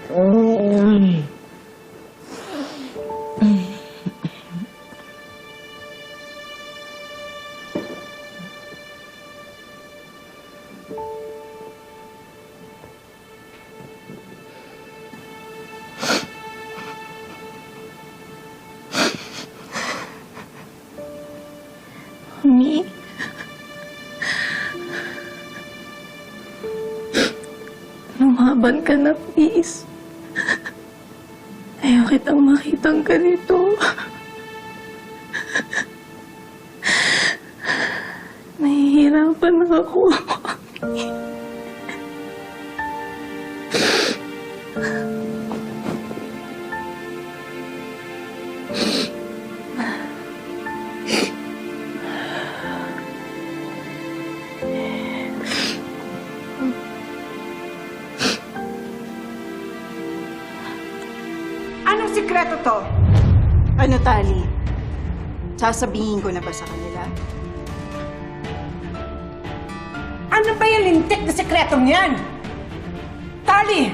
Mami? Lumaban ka na, please. Ayaw kitang makitang ganito. Nahihirapan ako. Anong sikreto to? Ano, Tali? Sasabihin ko na ba sa kanila? Ano ba yung lintik na sikretong yan? Tali!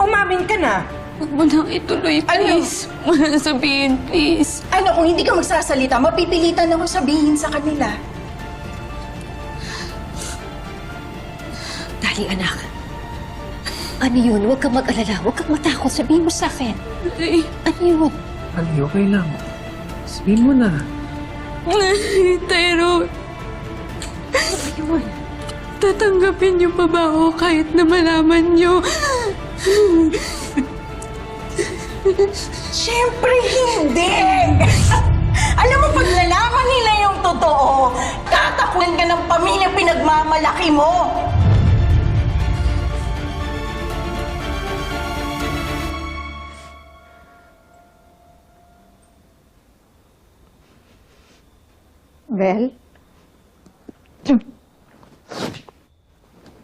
Umamin ka na! Huwag mo nang ituloy, please. Huwag mo nang sabihin, please. Ano, kung hindi ka magsasalita, mapipilitan ako sabihin sa kanila. Tali, anak. Ano yun? Huwag kang mag-alala. Huwag kang matakot. Sabihin mo sa akin. Ay, Ano yun? Ali, okay lang. Sabihin mo na. Tyrone, Ano yun? tatanggapin niyo pa ba ako kahit na malaman niyo? Siyempre hindi! Alam mo, pag nalaman nila yung totoo, tatakulan ka ng pamilya pinagmamalaki mo! Bel?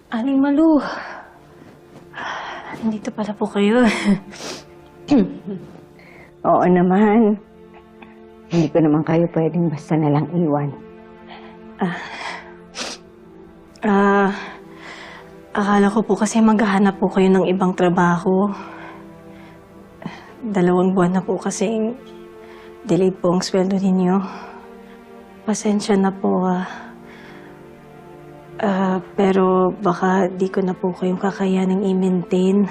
Aling Malu, nandito pala po kayo. Oo naman. Hindi ko naman kayo pwedeng basta nalang iwan. Akala ko po kasi maghahanap po kayo ng ibang trabaho. 2 buwan na po kasing delayed po ang sweldo ninyo. Pasensya na po, pero baka di ko na po kayong kakayanang i-maintain.